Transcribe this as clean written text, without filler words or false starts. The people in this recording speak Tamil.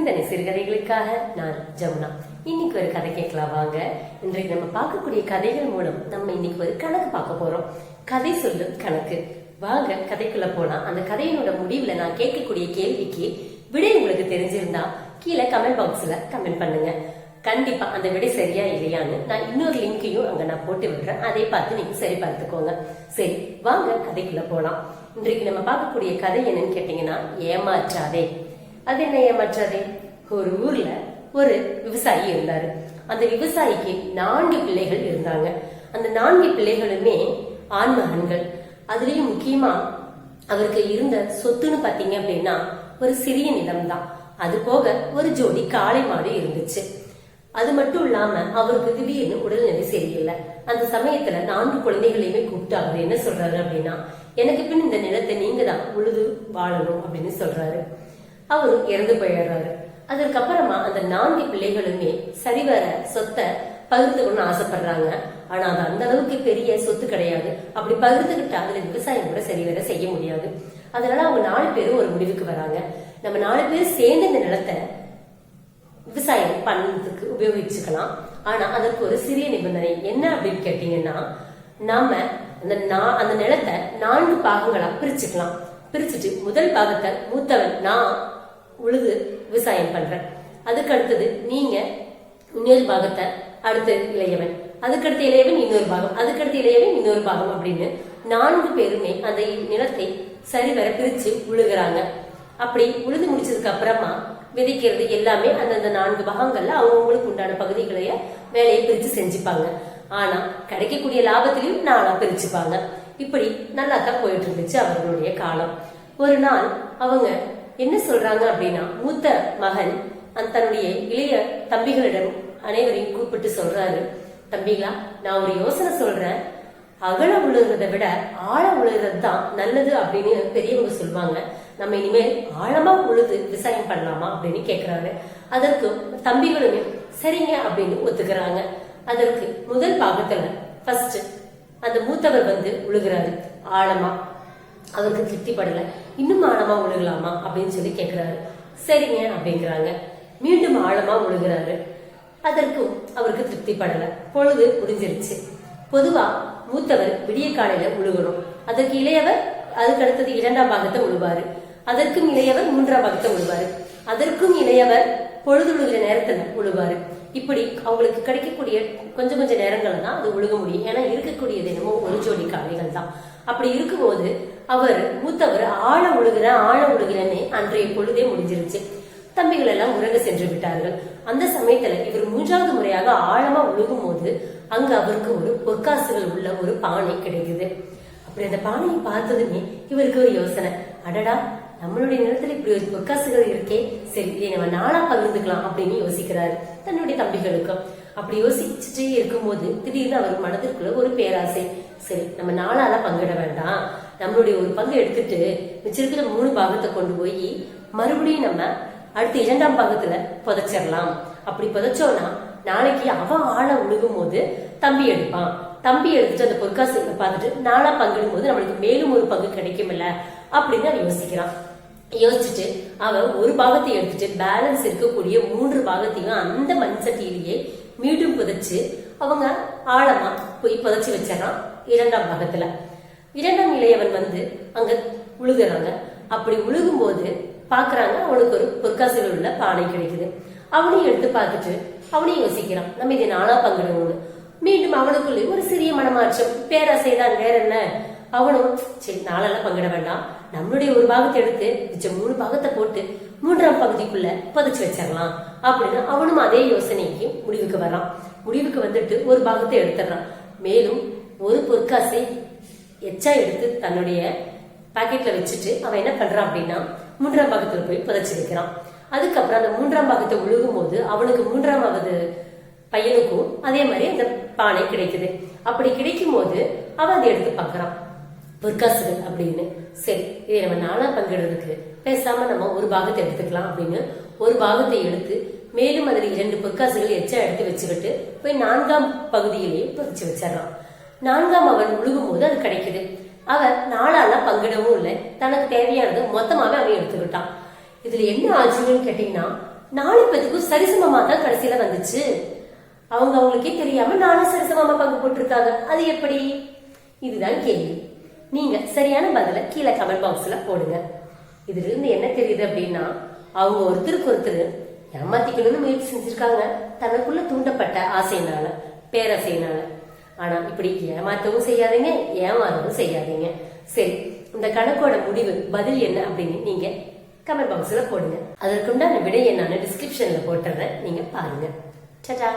சிந்தனை சிறுகதைகளுக்காக நான் ஜமுனா. இன்னைக்கு ஒரு கதை கேட்கலாம் வாங்க. இன்றைக்கு நம்ம பார்க்கக்கூடிய கதைகள் மூலம் நம்ம இன்னைக்கு ஒரு கணக்கு பார்க்க போறோம். கதை சொல்லும் கணக்கு. வாங்க கதைக்குள்ள போனா அந்த கதையினோட முடிவுல நான் கேட்கக்கூடிய கேள்விக்கு விடை உங்களுக்கு தெரிஞ்சிருந்தா கீழே கமெண்ட் பாக்ஸ்ல கமெண்ட் பண்ணுங்க. கண்டிப்பா அந்த விடை சரியா இல்லையான்னு நான் இன்னொரு லிங்கையும் அங்க நான் போட்டு விடுறேன். அதை பார்த்து நீங்க சரி பார்த்துக்கோங்க. சரி வாங்க கதைக்குள்ள போலாம். இன்றைக்கு நம்ம பார்க்கக்கூடிய கதை என்னன்னு கேட்டீங்கன்னா, ஏமாற்றாதே. அது என்ன ஏமாற்றாதே? ஒரு ஊர்ல ஒரு விவசாயி இருந்தாரு. அந்த விவசாயிக்கு 4 பிள்ளைகள் இருந்தாங்க. அந்த 4 பிள்ளைகளுமே ஆண்மகன்கள். அதுலயும் முக்கியமா அவருக்கு இருந்த சொத்துன்னு பாத்தீங்க அப்படின்னா ஒரு சிறிய நிலம் தான். அது போக ஒரு ஜோடி காளை மாடு இருந்துச்சு. அது மட்டும் இல்லாம அவருக்கு திடீர்னு உடல்நிலை சரியில்லை. அந்த சமயத்துல 4 குழந்தைகளையுமே கூப்பிட்டு அவர் என்ன சொல்றாரு அப்படின்னா, எனக்கு பின் இந்த நிலத்தை நீங்க தான் உழுது வாழணும் அப்படின்னு சொல்றாரு. அவரு இறந்து போயிடுறாரு. அதற்கப்புறமா அந்த 4 பிள்ளைகளுமே சரிவர சொத்தை பகிர்ந்துக்கணும்னு ஆசைப்படுறாங்க. ஆனா அது அந்த அளவுக்கு பெரிய சொத்து கிடையாது. அப்படி பகிர்ந்துகிட்டா அதுல விவசாயம் கூட சரிவர செய்ய முடியாது. அதனால அவங்க 4 பேரும் ஒரு முடிவுக்கு வராங்க. நம்ம 4 பேர் சேர்ந்து இந்த நிலத்தை விவசாயம் பண்ணதுக்கு உபயோகிச்சுக்கலாம். ஆனா அதற்கு ஒரு சிறிய நிபந்தனை. என்ன அப்படின்னு கேட்டீங்கன்னா, நாம அந்த நிலத்தை 4 பாகங்களா பிரிச்சுக்கலாம். பிரிச்சுட்டு முதல் பாகத்தை மூத்தவன் நான் உழுது விவசாயம் பண்றேன், அதுக்கு அடுத்தது நீங்க இன்னொரு பாகத்தை, அடுத்து இளையவன், அதுக்கடுத்து இளையவன் இன்னொரு பாகம், அதுக்கடுத்து இளையவன் இன்னொரு பாகம் அப்படின்னு 4 பேருமே அந்த நிலத்தை சரிவர பிரிச்சு உழுகிறாங்க. அப்படி உழுது முடிச்சதுக்கு அப்புறமா விதைக்கிறது எல்லாமே அந்தந்த 4 பாகங்கள்ல அவங்களுக்கு உண்டான பகுதிகளைய வேலையை பிரிச்சு செஞ்சுப்பாங்க. ஆனா கிடைக்கக்கூடிய லாபத்திலையும் 4ஆ பிரிச்சுப்பாங்க. இப்படி நல்லா தான் போயிட்டு இருந்துச்சு அவர்களுடைய காலம். ஒரு நாள் அவங்க என்ன சொல்றாங்க அப்படின்னா, மூத்த மகன் தன்னுடைய இளைய தம்பிகளிடம் அனைவரையும் கூப்பிட்டு சொல்றாரு, தம்பிகளா நான் ஒரு யோசனை சொல்றேன். அகல உழுகிறத விட ஆழ உழுகிறது தான் நல்லது அப்படின்னு பெரியவங்க சொல்லுவாங்க. நம்ம இனிமேல் ஆழமா உழுது விவசாயம் பண்ணலாமா அப்படின்னு கேக்குறாரு. அதற்கு தம்பிகளுமே சரிங்க அப்படின்னு ஒத்துக்கிறாங்க. அதற்கு முதல் பாகத்துல ஃபர்ஸ்ட் அந்த மூத்தவர் உழுகிறாரு ஆழமா. அவருக்கு திருப்திப்படல. இன்னும் ஆழமா உழுகலாமா அப்படின்னு சொல்லி கேக்குறாரு. சரிங்க அப்படிங்கிறாங்க. மீண்டும் ஆழமா உழுகிறாரு. அதற்கும் அவருக்கு திருப்திப்படல. பொழுது முடிஞ்சிருச்சு. பொதுவா மூத்தவர் விடிய காலையில உழுகணும். அதற்கு இளையவர் அதுக்கு அடுத்தது 2ஆம் பாகத்தை உழுவாரு. அதற்கும் இளையவர் 3ஆம் பாகத்தை உழுவாரு. அதற்கும் இளையவர் பொழுது உழுகிற நேரத்துல உழுவாரு. இப்படி அவங்களுக்கு கிடைக்கக்கூடிய கொஞ்சம் கொஞ்சம் நேரங்கள் தான் அது உழுக முடியும். ஏன்னா இருக்கக்கூடியது என்னமோ ஒரு ஜோடி காளைகள் தான். அப்படி இருக்கும்போது அவர் மூத்தவர் ஆழ உழுகிறேன்னு அன்றைய பொழுதே முடிஞ்சிருச்சு. தம்பிகள் எல்லாம் உறங்க சென்று விட்டார்கள். அந்த சமயத்துல இவர் 3வது முறையாக ஆழமா உழுகும் போது அங்க அவருக்கு ஒரு பொற்காசுகள் உள்ள ஒரு பானை கிடைக்குது. அப்படி அந்த பானையை பார்த்ததுமே இவருக்கு ஒரு யோசனை, அடடா நம்மளுடைய நிலத்துல இப்படி ஒரு பொற்காசுகள் இருக்கே, சரி இதை நம்ம 4ஆ பகிர்ந்துக்கலாம் அப்படின்னு யோசிக்கிறாரு தன்னுடைய தம்பிகளுக்கும். அப்படி யோசிச்சுட்டே இருக்கும்போது திடீர்னு அவர் மனதிற்குள்ள ஒரு பேராசை, சரி நம்ம 4ஆல பங்கிட வேண்டாம், நம்மளுடைய ஒரு பங்கு எடுத்துட்டு மிச்சிருக்கிற 3 பாகத்தை கொண்டு போய் மறுபடியும் நம்ம அடுத்து 2ஆம் பாகத்துல புதைச்சிடலாம். அப்படி புதைச்சோம்னா நாளைக்கு அவன் ஆழ உழுகும் போது தம்பி எடுப்பான். தம்பி எடுத்துட்டு அந்த பொற்காசுகளை பார்த்துட்டு 4ஆ பங்கிடும் போது நம்மளுக்கு மேலும் ஒரு பங்கு கிடைக்கும் இல்ல அப்படின்னு அவன் யோசிக்கிறான். யோசிச்சுட்டு அவன் ஒரு பாகத்தை எடுத்துட்டு பேலன்ஸ் இருக்கக்கூடிய 3 பாகத்தையும் அந்த மண் சட்டியிலேயே மீண்டும் புதைச்சு அவங்க ஆழமா போய் புதைச்சு வச்சிடறான் 2ஆம் பாகத்துல. 2ஆம் இளையவன் அங்க உழுகுறாங்க. அப்படி உழுகும் போது பாக்குறாங்க அவனுக்கு ஒரு பொற்காசுகள் உள்ள பானை கிடைக்குது. அவனையும் எடுத்து பார்த்துட்டு அவனையும் யோசிக்கிறான், நம்ம இதை 4ஆ பங்கிடணும்னு. மீண்டும் அவனுக்குள்ளே ஒரு சிறிய மனமாற்றம், பேராசைதான், வேற என்ன. அவனும் சரி 4ஆல பங்கிட வேண்டாம், நம்மளுடைய ஒரு பாகத்தை எடுத்து மிச்சம் 3 பாகத்தை போட்டு 3ஆம் பகுதிக்குள்ள புதைச்சு வச்சிடலாம் அப்படின்னு அவனும் அதே யோசனைக்கு முடிவுக்கு வரான். முடிவுக்கு வந்துட்டு ஒரு பாகத்தை எடுத்துடுறான். மேலும் ஒரு பொற்காசை எச்சா எடுத்து தன்னுடைய பாக்கெட்ல வச்சுட்டு அவன் என்ன பண்றான் அப்படின்னா 3ஆம் பாகத்துல போய் புதைச்சு வைக்கிறான். அதுக்கப்புறம் அந்த 3ஆம் பாகத்தை உழுகும் போது அவனுக்கு 3ஆவது பையனுக்கும் அதே மாதிரி அந்த பானை கிடைக்குது. அப்படி கிடைக்கும் போது அவன் அதை எடுத்து பாக்குறான், பொற்காசுகள் அப்படின்னு. சரி இதை நம்ம 4ஆ பங்கிடுறதுக்கு பேசாம நம்ம ஒரு பாகத்தை எடுத்துக்கலாம் அப்படின்னு ஒரு பாகத்தை எடுத்து மேலும் அதுல 2 பொற்காசுகள் எச்சா எடுத்து வச்சுக்கிட்டு போய் 4ஆம் பகுதியிலேயே புதைச்சு வச்சிடறான். 4ஆம் அவன் உழுகும் போது அது கிடைக்குது. அவன் 4ஆல பங்கிடவும் இல்லை, தனக்கு தேவையானது மொத்தமாவே அவன் எடுத்துக்கிட்டான். இதுல என்ன ஆச்சுன்னு கேட்டீங்கன்னா, 4 பேத்துக்கும் சரிசமமா தான் கடைசியில வந்துச்சு. அவங்களுக்கே தெரியாம நானும் சரிசமமா பங்கு போட்டிருக்காங்க. அது எப்படி? இதுதான் கேள்வி. நீங்க சரியான பதில கீழே கமெண்ட் பாக்ஸ்ல போடுங்க. இதுல இருந்து என்ன தெரியுது அப்படின்னா, அவங்க ஒருத்தருக்கு ஒருத்தர் ஏமாத்திக்கணும்னு முயற்சி செஞ்சிருக்காங்க, தனக்குள்ள தூண்டப்பட்ட ஆசைனால, பேராசைனால. ஆனா இப்படி ஏமாத்தவும் செய்யாதீங்க, ஏமாறவும் செய்யாதீங்க. சரி, இந்த கணக்கோட முடிவு பதில் என்ன அப்படின்னு நீங்க கமெண்ட் பாக்ஸ்ல போடுங்க. அதற்குண்டான விடையை நான் டிஸ்கிரிப்ஷன்ல போட்டுறேன், நீங்க பாருங்க. டாடா.